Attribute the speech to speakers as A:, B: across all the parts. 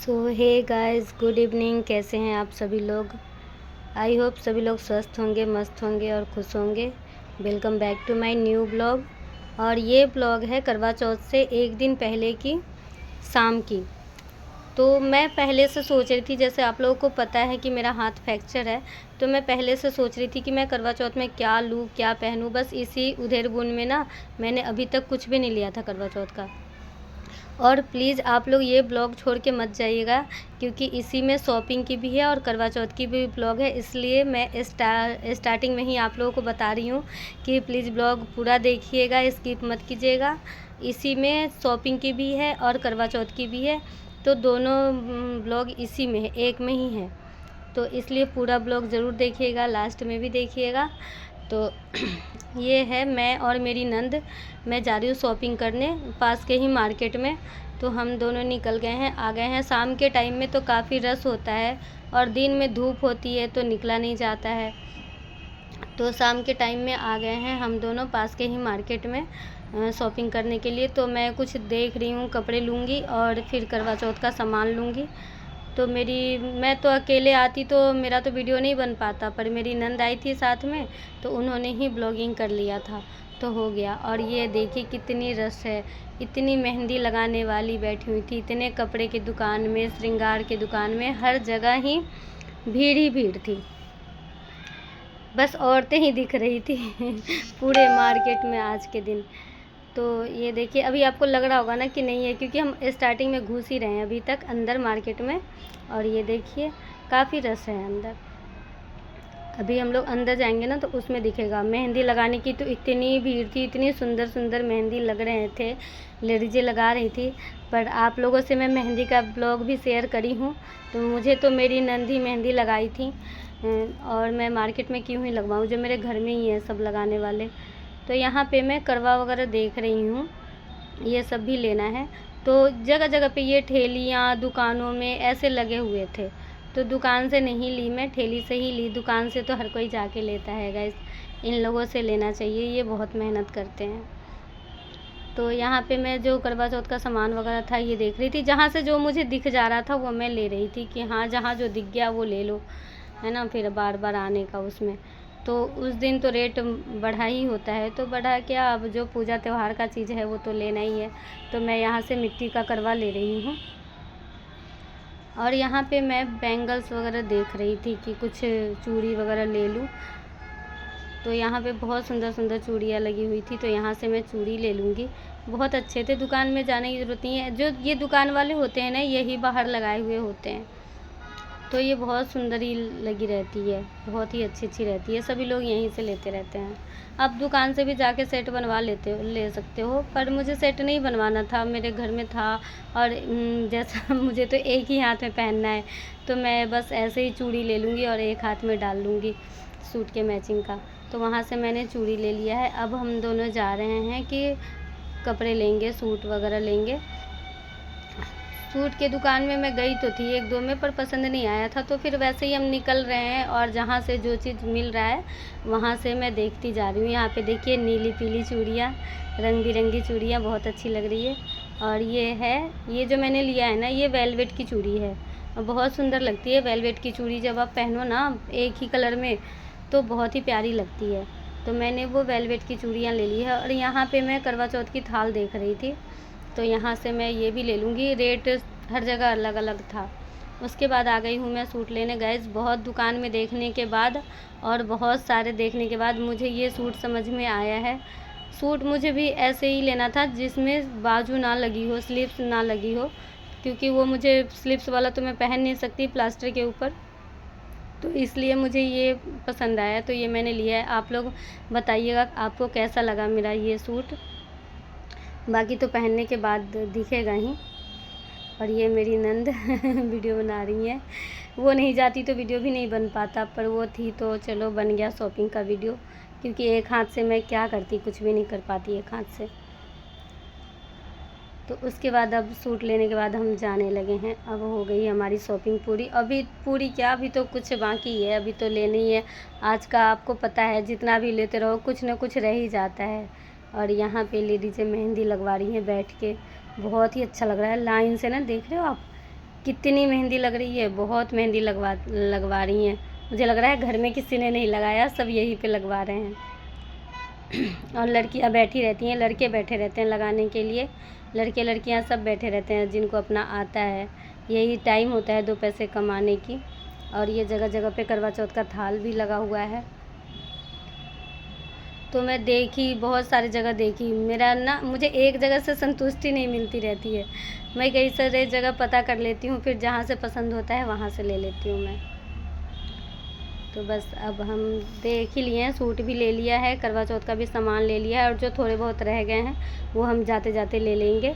A: सो hey guys, good evening. कैसे हैं आप सभी लोग? आई होप सभी लोग स्वस्थ होंगे, मस्त होंगे और खुश होंगे। Welcome back to my new blog. और ये ब्लॉग है करवा चौथ से एक दिन पहले की शाम की। तो मैं पहले से सोच रही थी, जैसे आप लोगों को पता है कि मेरा हाथ फ्रैक्चर है, तो मैं पहले से सोच रही थी कि मैं करवा चौथ में क्या लूँ, क्या पहनूँ। बस इसी उधेड़ बुन में ना मैंने अभी तक कुछ भी नहीं लिया था करवा चौथ का। और प्लीज़ आप लोग ये ब्लॉग छोड़ के मत जाइएगा, क्योंकि इसी में शॉपिंग की भी है और करवा चौथ की भी ब्लॉग है। इसलिए मैं स्टार्टिंग में ही आप लोगों को बता रही हूँ कि प्लीज़ ब्लॉग पूरा देखिएगा, स्किप मत कीजिएगा। इसी में शॉपिंग की भी है और करवा चौथ की भी है, तो दोनों ब्लॉग इसी में है, एक में ही है। तो इसलिए पूरा ब्लॉग ज़रूर देखिएगा, लास्ट में भी देखिएगा। तो ये है मैं और मेरी नंद, मैं जा रही हूँ शॉपिंग करने पास के ही मार्केट में। तो हम दोनों निकल गए हैं, आ गए हैं। शाम के टाइम में तो काफ़ी रश होता है और दिन में धूप होती है तो निकला नहीं जाता है। तो शाम के टाइम में आ गए हैं हम दोनों पास के ही मार्केट में शॉपिंग करने के लिए। तो मैं कुछ देख रही हूँ, कपड़े लूँगी और फिर करवा चौथ का सामान लूँगी। तो मैं तो अकेले आती तो मेरा तो वीडियो नहीं बन पाता, पर मेरी नंद आई थी साथ में, तो उन्होंने ही ब्लॉगिंग कर लिया था, तो हो गया। और ये देखिए कितनी रश है, इतनी मेहंदी लगाने वाली बैठी हुई थी, इतने कपड़े की दुकान में, श्रृंगार की दुकान में, हर जगह ही भीड़ ही भीड़ थी। बस औरतें ही दिख रही थी पूरे मार्केट में आज के दिन। तो ये देखिए, अभी आपको लग रहा होगा ना कि नहीं है, क्योंकि हम स्टार्टिंग में घुस ही रहे हैं अभी तक अंदर मार्केट में। और ये देखिए काफ़ी रश है अंदर। अभी हम लोग अंदर जाएंगे ना तो उसमें दिखेगा। मेहंदी लगाने की तो इतनी भीड़ थी, इतनी सुंदर सुंदर मेहंदी लग रहे थे, लेडीज़ें लगा रही थी। पर आप लोगों से मैं मेहंदी का ब्लॉग भी शेयर करी हूँ, तो मुझे तो मेरी नंदी मेहंदी लगाई थी। और मैं मार्केट में क्यों ही लगवाऊँ, जो मेरे घर में ही है सब लगाने वाले। तो यहाँ पे मैं करवा वगैरह देख रही हूँ, ये सब भी लेना है। तो जगह जगह पे ये ठेलियाँ दुकानों में ऐसे लगे हुए थे, तो दुकान से नहीं ली, मैं ठेली से ही ली। दुकान से तो हर कोई जाके लेता है गाइस, इन लोगों से लेना चाहिए, ये बहुत मेहनत करते हैं। तो यहाँ पे मैं जो करवा चौथ का सामान वगैरह था ये देख रही थी, जहाँ से जो मुझे दिख जा रहा था वो मैं ले रही थी कि हाँ, जहाँ जो दिख गया वो ले लो, है ना, फिर बार बार आने का उसमें। तो उस दिन तो रेट बढ़ा ही होता है, तो बढ़ा क्या, अब जो पूजा त्यौहार का चीज़ है वो तो लेना ही है। तो मैं यहाँ से मिट्टी का करवा ले रही हूँ। और यहाँ पे मैं बैंगल्स वगैरह देख रही थी कि कुछ चूड़ी वगैरह ले लूँ। तो यहाँ पे बहुत सुंदर सुंदर चूड़ियाँ लगी हुई थी, तो यहाँ से मैं चूड़ी ले लूँगी। बहुत अच्छे थे, दुकान में जाने की ज़रूरत नहीं है। जो ये दुकान वाले होते हैं ना, यही बाहर लगाए हुए होते हैं, तो ये बहुत सुंदर ही लगी रहती है, बहुत ही अच्छी अच्छी रहती है। सभी लोग यहीं से लेते रहते हैं। आप दुकान से भी जाके सेट बनवा ले सकते हो, पर मुझे सेट नहीं बनवाना था, मेरे घर में था। और जैसा मुझे तो एक ही हाथ में पहनना है, तो मैं बस ऐसे ही चूड़ी ले लूँगी और एक हाथ में डाल लूँगी सूट के मैचिंग का। तो वहाँ से मैंने चूड़ी ले लिया है। अब हम दोनों जा रहे हैं कि कपड़े लेंगे, सूट वगैरह लेंगे। सूट के दुकान में मैं गई तो थी एक दो में, पर पसंद नहीं आया था, तो फिर वैसे ही हम निकल रहे हैं और जहाँ से जो चीज़ मिल रहा है वहाँ से मैं देखती जा रही हूँ। यहाँ पे देखिए नीली पीली चूड़ियाँ, रंग बिरंगी चूड़ियाँ बहुत अच्छी लग रही है। और ये जो मैंने लिया है ना, ये वेलवेट की चूड़ी है और बहुत सुंदर लगती है। वेलवेट की चूड़ी जब आप पहनो ना एक ही कलर में, तो बहुत ही प्यारी लगती है। तो मैंने वो वेलवेट की चूड़ियाँ ले ली है। और यहाँ पे मैं करवा चौथ की थाल देख रही थी, तो यहाँ से मैं ये भी ले लूँगी। रेट हर जगह अलग अलग था। उसके बाद आ गई हूँ मैं सूट लेने। गैस बहुत दुकान में देखने के बाद और बहुत सारे देखने के बाद मुझे ये सूट समझ में आया है। सूट मुझे भी ऐसे ही लेना था जिसमें बाजू ना लगी हो, स्लीव्स ना लगी हो, क्योंकि वो मुझे स्लीव्स वाला तो मैं पहन नहीं सकती प्लास्टर के ऊपर, तो इसलिए मुझे ये पसंद आया, तो ये मैंने लिया है। आप लोग बताइएगा आपको कैसा लगा मेरा ये सूट। बाकी तो पहनने के बाद दिखेगा ही। और ये मेरी नंद वीडियो बना रही है, वो नहीं जाती तो वीडियो भी नहीं बन पाता, पर वो थी तो चलो बन गया शॉपिंग का वीडियो, क्योंकि एक हाथ से मैं क्या करती, कुछ भी नहीं कर पाती एक हाथ से। तो उसके बाद अब सूट लेने के बाद हम जाने लगे हैं। अब हो गई हमारी शॉपिंग पूरी। अभी पूरी क्या, अभी तो कुछ बाकी है, अभी तो लेनी ही है। आज का आपको पता है, जितना भी लेते रहो कुछ ना कुछ रह ही जाता है। और यहाँ पे लेडीज़ें मेहंदी लगवा रही हैं बैठ के, बहुत ही अच्छा लग रहा है। लाइन से ना, देख रहे हो आप, कितनी मेहंदी लग रही है, बहुत मेहंदी लगवा रही हैं। मुझे लग रहा है घर में किसी ने नहीं लगाया, सब यहीं पे लगवा रहे हैं। और लड़कियां बैठी रहती हैं, लड़के बैठे रहते हैं लगाने के लिए। लड़के लड़कियां सब बैठे रहते हैं जिनको अपना आता है। यही टाइम होता है 2 पैसे कमाने की। और ये जगह जगह पे करवा चौथ का थाल भी लगा हुआ है। तो मैं देखी, बहुत सारी जगह देखी, मेरा ना मुझे एक जगह से संतुष्टि नहीं मिलती रहती है। मैं कई सारे जगह पता कर लेती हूँ, फिर जहाँ से पसंद होता है वहाँ से ले लेती हूँ मैं। तो बस अब हम देख ही लिए हैं, सूट भी ले लिया है, करवा चौथ का भी सामान ले लिया है, और जो थोड़े बहुत रह गए हैं वो हम जाते जाते ले लेंगे।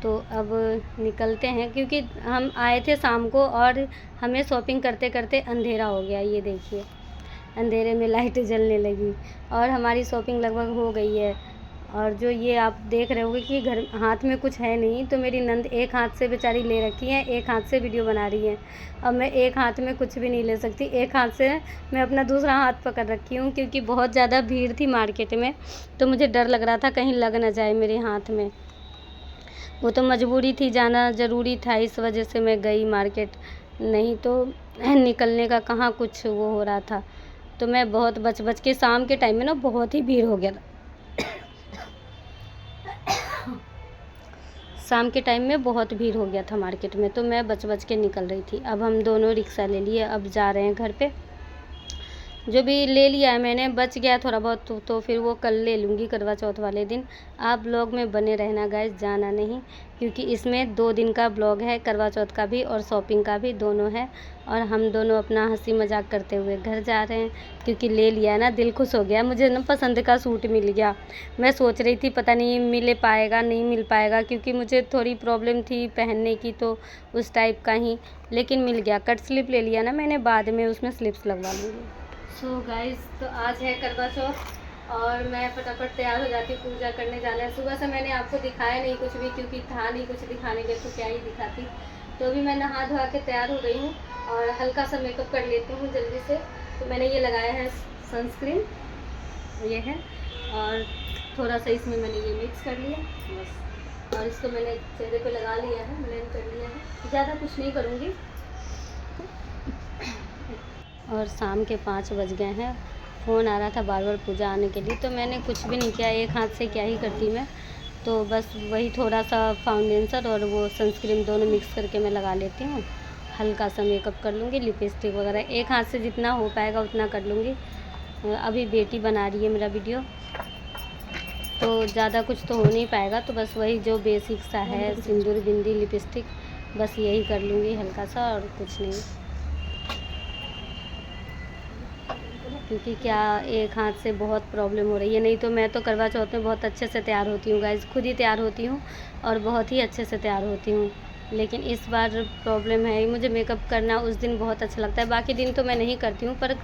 A: तो अब निकलते हैं, क्योंकि हम आए थे शाम को और हमें शॉपिंग करते करते अंधेरा हो गया। ये देखिए, अंधेरे में लाइटें जलने लगी और हमारी शॉपिंग लगभग हो गई है। और जो ये आप देख रहे होंगे कि घर हाथ में कुछ है नहीं, तो मेरी नंद एक हाथ से बेचारी ले रखी है, एक हाथ से वीडियो बना रही है। अब मैं एक हाथ में कुछ भी नहीं ले सकती, एक हाथ से मैं अपना दूसरा हाथ पकड़ रखी हूँ, क्योंकि बहुत ज़्यादा भीड़ थी मार्केट में। तो मुझे डर लग रहा था कहीं लग ना जाए मेरे हाथ में। वो तो मजबूरी थी, जाना ज़रूरी था, इस वजह से मैं गई मार्केट, नहीं तो निकलने का कहाँ कुछ वो हो रहा था। तो मैं बहुत बच के, शाम के टाइम में ना बहुत ही भीड़ हो गया था। शाम के टाइम में बहुत भीड़ हो गया था मार्केट में, तो मैं बच के निकल रही थी। अब हम दोनों रिक्शा ले लिए, अब जा रहे हैं घर पे। जो भी ले लिया है मैंने, बच गया थोड़ा बहुत तो फिर वो कल ले लूँगी करवा चौथ वाले दिन। आप ब्लॉग में बने रहना गाइस, जाना नहीं, क्योंकि इसमें 2 दिन का ब्लॉग है, करवा चौथ का भी और शॉपिंग का भी, दोनों है। और हम दोनों अपना हंसी मजाक करते हुए घर जा रहे हैं, क्योंकि ले लिया है ना, दिल खुश हो गया। मुझे ना पसंद का सूट मिल गया। मैं सोच रही थी पता नहीं मिल पाएगा नहीं मिल पाएगा, क्योंकि मुझे थोड़ी प्रॉब्लम थी पहनने की, तो उस टाइप का ही, लेकिन मिल गया। कट स्लिप ले लिया ना मैंने, बाद में उसमें स्लिप्स लगवा लूँगी। सो गाइस, तो आज है करवा चौथ और मैं फटाफट तैयार हो जाती हूँ, पूजा करने जाना है। सुबह से मैंने आपको दिखाया नहीं कुछ भी, क्योंकि था नहीं कुछ दिखाने के, तो क्या ही दिखाती। तो अभी मैं नहा धोआ के तैयार हो गई हूँ और हल्का सा मेकअप कर लेती हूँ जल्दी से। तो मैंने ये लगाया है सनस्क्रीन, ये है, और थोड़ा सा इसमें मैंने ये मिक्स कर लिया बस। और इसको मैंने चेहरे पे लगा लिया है, ब्लेंड कर लिया है, ज़्यादा कुछ नहीं करूँगी। और शाम के 5 बज गए हैं। फ़ोन आ रहा था बार बार पूजा आने के लिए, तो मैंने कुछ भी नहीं किया, एक हाथ से क्या ही करती मैं। तो बस वही थोड़ा सा फाउंडेशन और वो सनस्क्रीन दोनों मिक्स करके मैं लगा लेती हूँ। हल्का सा मेकअप कर लूँगी, लिपस्टिक वगैरह एक हाथ से जितना हो पाएगा उतना कर लूँगी। अभी बेटी बना रही है मेरा वीडियो, तो ज़्यादा कुछ तो हो नहीं पाएगा, तो बस वही जो बेसिक सा है, सिंदूर, बिंदी, लिपस्टिक, बस यही कर लूँगी हल्का सा, और कुछ नहीं। क्योंकि क्या एक हाथ से बहुत प्रॉब्लम हो रही है, नहीं तो मैं तो करवा चौथ में बहुत अच्छे से तैयार होती हूँ गाइस, खुद ही तैयार होती हूँ और बहुत ही अच्छे से तैयार होती हूँ। लेकिन इस बार प्रॉब्लम है, मुझे मेकअप करना उस दिन बहुत अच्छा लगता है, बाकी दिन तो मैं नहीं करती हूँ, पर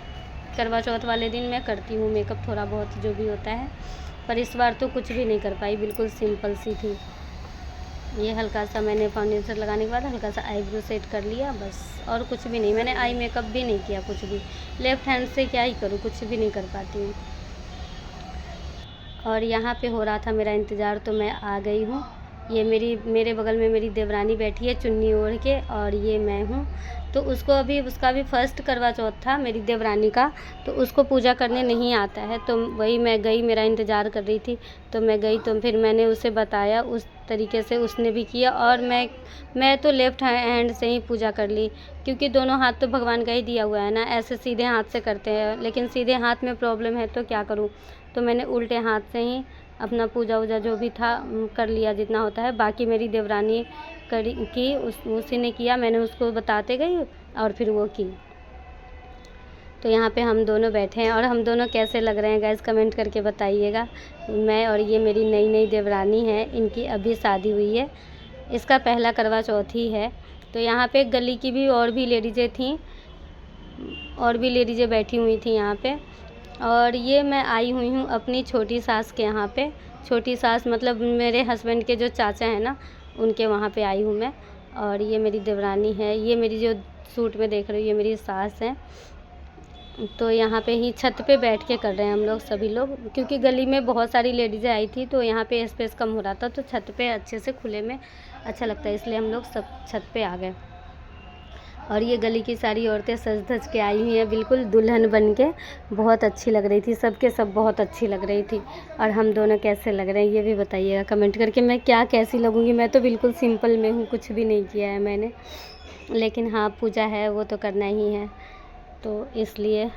A: करवा चौथ वाले दिन मैं करती हूँ मेकअप थोड़ा बहुत जो भी होता है। पर इस बार तो कुछ भी नहीं कर पाई, बिल्कुल सिंपल सी थी। ये हल्का सा मैंने फाउंडेशन लगाने के बाद हल्का सा आईब्रो सेट कर लिया बस, और कुछ भी नहीं। मैंने आई मेकअप भी नहीं किया कुछ भी, लेफ़्ट हैंड से क्या ही करूँ, कुछ भी नहीं कर पाती हूँ। और यहाँ पे हो रहा था मेरा इंतज़ार, तो मैं आ गई हूँ। ये मेरे बगल में मेरी देवरानी बैठी है चुन्नी ओढ़ के, और ये मैं हूँ। तो उसको अभी उसका भी फर्स्ट करवा चौथ था मेरी देवरानी का, तो उसको पूजा करने नहीं आता है। तो वही मैं गई, मेरा इंतज़ार कर रही थी, तो मैं गई, तो फिर मैंने उसे बताया, उस तरीके से उसने भी किया। और मैं तो लेफ़्ट हैंड से ही पूजा कर ली, क्योंकि दोनों हाथ तो भगवान का ही दिया हुआ है ना, ऐसे सीधे हाथ से करते हैं, लेकिन सीधे हाथ में प्रॉब्लम है, तो क्या करूँ। तो मैंने उल्टे हाथ से ही अपना पूजा वूजा जो भी था कर लिया, जितना होता है। बाकी मेरी देवरानी उसी ने किया, मैंने उसको बताते गई और फिर वो की। तो यहाँ पे हम दोनों बैठे हैं, और हम दोनों कैसे लग रहे हैं गाइस, कमेंट करके बताइएगा। मैं और ये मेरी नई देवरानी है, इनकी अभी शादी हुई है, इसका पहला करवा चौथ ही है। तो यहाँ पे गली की भी और भी लेडीज़ें थीं, और भी लेडीज़ें बैठी हुई थी यहाँ पे। और ये मैं आई हुई हूँ अपनी छोटी सास के यहाँ पे, छोटी सास मतलब मेरे हस्बैंड के जो चाचा हैं ना, उनके वहाँ पे आई हूँ मैं। और ये मेरी देवरानी है, ये मेरी जो सूट में देख रही हो, ये मेरी सास है। तो यहाँ पे ही छत पे बैठ के कर रहे हैं हम लोग सभी लोग, क्योंकि गली में बहुत सारी लेडीज़ें आई थी, तो यहाँ पे स्पेस कम हो रहा था, तो छत पे अच्छे से खुले में अच्छा लगता है, इसलिए हम लोग सब छत पे आ गए। और ये गली की सारी औरतें सज धज के आई हुई हैं, बिल्कुल दुल्हन बन के। बहुत अच्छी लग रही थी, सबके सब बहुत अच्छी लग रही थी। और हम दोनों कैसे लग रहे हैं ये भी बताइएगा कमेंट करके। मैं क्या कैसी लगूँगी, मैं तो बिल्कुल सिंपल में हूँ, कुछ भी नहीं किया है मैंने, लेकिन हाँ पूजा है वो तो करना ही है, तो इसलिए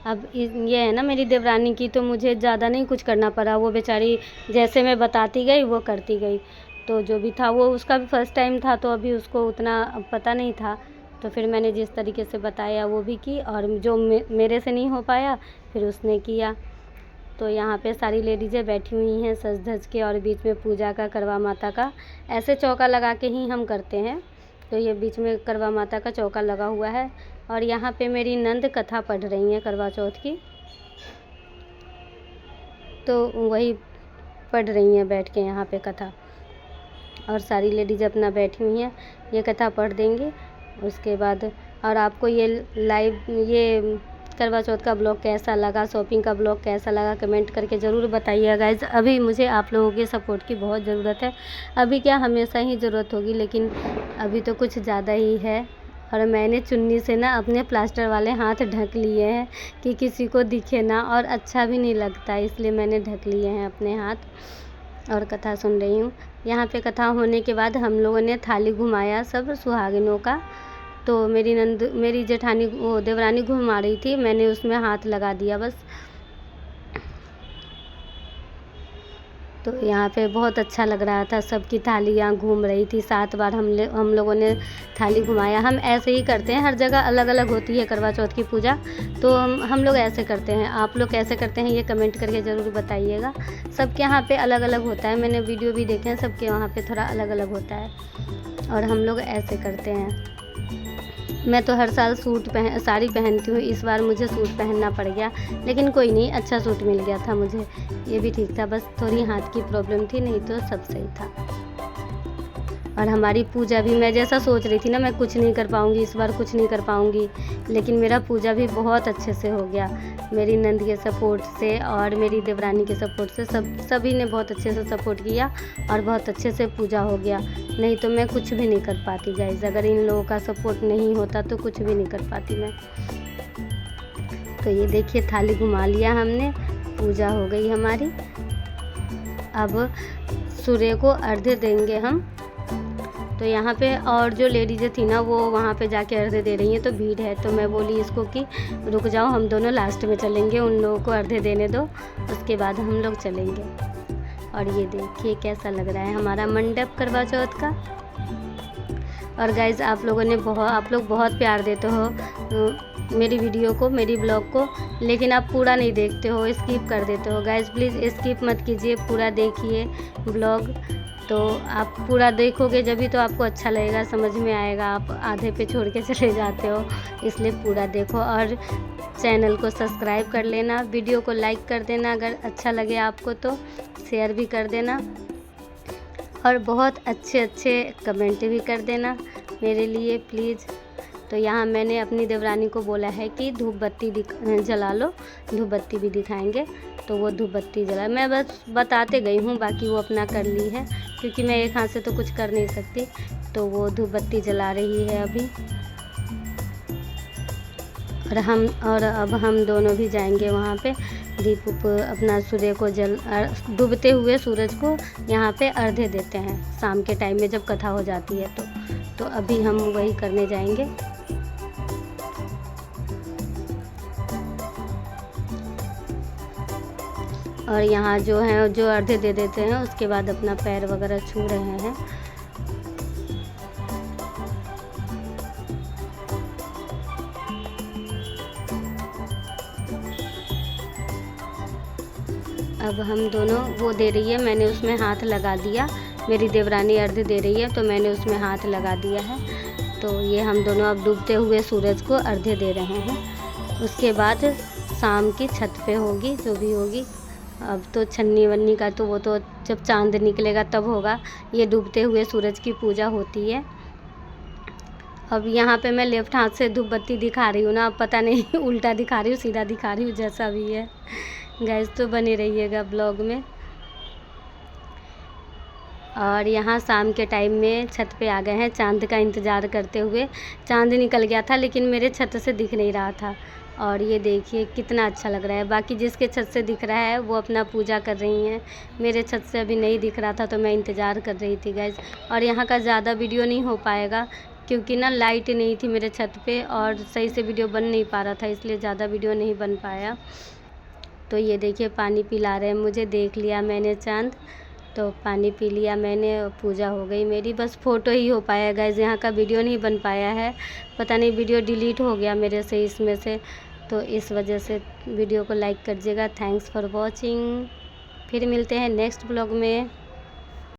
A: अब ये है ना मेरी देवरानी की, तो मुझे ज़्यादा नहीं कुछ करना पड़ा। वो बेचारी जैसे मैं बताती गई वो करती गई, तो जो भी था वो उसका भी फर्स्ट टाइम था, तो अभी उसको उतना पता नहीं था। तो फिर मैंने जिस तरीके से बताया वो भी की, और जो मेरे से नहीं हो पाया फिर उसने किया। तो यहाँ पे सारी लेडीज़ें बैठी हुई हैं सज धज के, और बीच में पूजा का, करवा माता का ऐसे चौका लगा के ही हम करते हैं। तो ये बीच में करवा माता का चौका लगा हुआ है। और यहाँ पे मेरी नंद कथा पढ़ रही हैं करवा चौथ की, तो वही पढ़ रही हैं बैठ के यहाँ पे कथा। और सारी लेडीज़ अपना बैठी हुई हैं, ये कथा पढ़ देंगे उसके बाद। और आपको ये लाइव ये करवा चौथ का ब्लॉग कैसा लगा, शॉपिंग का ब्लॉग कैसा लगा, कमेंट करके ज़रूर बताइएगा गाइज़। अभी मुझे आप लोगों के सपोर्ट की बहुत ज़रूरत है। अभी क्या, हमेशा ही ज़रूरत होगी, लेकिन अभी तो कुछ ज़्यादा ही है। और मैंने चुन्नी से ना अपने प्लास्टर वाले हाथ ढक लिए हैं कि किसी को दिखे ना, और अच्छा भी नहीं लगता, इसलिए मैंने ढक लिए हैं अपने हाथ। और कथा सुन रही हूँ। यहाँ पे कथा होने के बाद हम लोगों ने थाली घुमाया सब सुहागिनों का। तो मेरी जेठानी वो देवरानी घुमा रही थी, मैंने उसमें हाथ लगा दिया बस। तो यहाँ पे बहुत अच्छा लग रहा था, सबकी थालियाँ घूम रही थी। 7 बार हम लोगों ने थाली घुमाया। हम ऐसे ही करते हैं, हर जगह अलग अलग होती है करवा चौथ की पूजा, तो हम लोग ऐसे करते हैं। आप लोग कैसे करते हैं ये कमेंट करके ज़रूर बताइएगा। सबके यहाँ पे अलग अलग होता है, मैंने वीडियो भी देखे हैं, सबके वहाँ पे थोड़ा अलग अलग होता है, और हम लोग ऐसे करते हैं। मैं तो हर साल साड़ी पहनती हूँ, इस बार मुझे सूट पहनना पड़ गया, लेकिन कोई नहीं, अच्छा सूट मिल गया था मुझे, ये भी ठीक था। बस थोड़ी हाथ की प्रॉब्लम थी, नहीं तो सब सही था। और हमारी पूजा भी, मैं जैसा सोच रही थी ना मैं कुछ नहीं कर पाऊँगी इस बार, कुछ नहीं कर पाऊँगी, लेकिन मेरा पूजा भी बहुत अच्छे से हो गया। मेरी नंद के सपोर्ट से और मेरी देवरानी के सपोर्ट से, सभी ने बहुत अच्छे से सपोर्ट किया, और बहुत अच्छे से पूजा हो गया। नहीं तो मैं कुछ भी नहीं कर पाती गाइस, अगर इन लोगों का सपोर्ट नहीं होता तो कुछ भी नहीं कर पाती मैं। तो ये देखिए थाली घुमा लिया हमने, पूजा हो गई हमारी। अब सूर्य को अर्घ्य देंगे हम। तो यहाँ पे और जो लेडीज़ें थी ना वो वहाँ पे जाके अर्घ्य दे रही हैं, तो भीड़ है, तो मैं बोली इसको कि रुक जाओ, हम दोनों लास्ट में चलेंगे, उन लोगों को अर्घ्य देने दो, उसके बाद हम लोग चलेंगे। और ये देखिए कैसा लग रहा है हमारा मंडप करवा चौथ का। और गाइज़ आप लोग बहुत प्यार देते हो मेरी वीडियो को, मेरी ब्लॉग को, लेकिन आप पूरा नहीं देखते हो, स्किप कर देते हो। गाइज़ प्लीज़ स्किप मत कीजिए, पूरा देखिए ब्लॉग। तो आप पूरा देखोगे जब भी तो आपको अच्छा लगेगा, समझ में आएगा। आप आधे पे छोड़ के चले जाते हो, इसलिए पूरा देखो। और चैनल को सब्सक्राइब कर लेना, वीडियो को लाइक कर देना, अगर अच्छा लगे आपको तो शेयर भी कर देना, और बहुत अच्छे अच्छे कमेंट भी कर देना मेरे लिए प्लीज़। तो यहाँ मैंने अपनी देवरानी को बोला है कि धूप बत्ती जला लो, धूप बत्ती भी दिखाएंगे, तो वो धूप बत्ती जला, मैं बस बताते गई हूँ, बाकी वो अपना कर ली है, क्योंकि मैं एक हाथ से तो कुछ कर नहीं सकती। तो वो धूप बत्ती जला रही है अभी, और अब हम दोनों भी जाएंगे वहाँ पे दीप अपना सूर्य को डूबते हुए सूरज को यहाँ पे अर्घ्य देते हैं शाम के टाइम में जब कथा हो जाती है। तो अभी हम वही करने जाएंगे। और यहाँ जो है जो अर्घ्य दे देते हैं उसके बाद अपना पैर वगैरह छू रहे हैं। अब हम दोनों, वो दे रही है, मैंने उसमें हाथ लगा दिया, मेरी देवरानी अर्घ्य दे रही है तो मैंने उसमें हाथ लगा दिया है। तो ये हम दोनों अब डूबते हुए सूरज को अर्घ्य दे रहे हैं। उसके बाद शाम की छत पे होगी जो भी होगी। अब तो छन्नी वन्नी का तो वो तो जब चांद निकलेगा तब होगा, ये डूबते हुए सूरज की पूजा होती है। अब यहाँ पे मैं लेफ्ट हाथ से धूप बत्ती दिखा रही हूँ ना, अब पता नहीं उल्टा दिखा रही हूँ सीधा दिखा रही हूँ, जैसा भी है गाइस, तो बने रहिएगा ब्लॉग में। और यहाँ शाम के टाइम में छत पे आ गए हैं चांद का इंतज़ार करते हुए। चांद निकल गया था लेकिन मेरे छत से दिख नहीं रहा था। और ये देखिए कितना अच्छा लग रहा है। बाकी जिसके छत से दिख रहा है वो अपना पूजा कर रही हैं। मेरे छत से अभी नहीं दिख रहा था तो मैं इंतज़ार कर रही थी गाइज़। और यहाँ का ज़्यादा वीडियो नहीं हो पाएगा क्योंकि ना लाइट नहीं थी मेरे छत पे और सही से वीडियो बन नहीं पा रहा था, इसलिए ज़्यादा वीडियो नहीं बन पाया। तो ये देखिए पानी पिला रहे हैं मुझे। देख लिया मैंने चाँद, तो पानी पी लिया मैंने, पूजा हो गई मेरी। बस फ़ोटो ही हो पाया गाइज़, यहाँ का वीडियो नहीं बन पाया है। पता नहीं वीडियो डिलीट हो गया मेरे से इसमें से, तो इस वजह से। वीडियो को लाइक करिएगा। Thanks for watching. फिर मिलते हैं नेक्स्ट ब्लॉग में।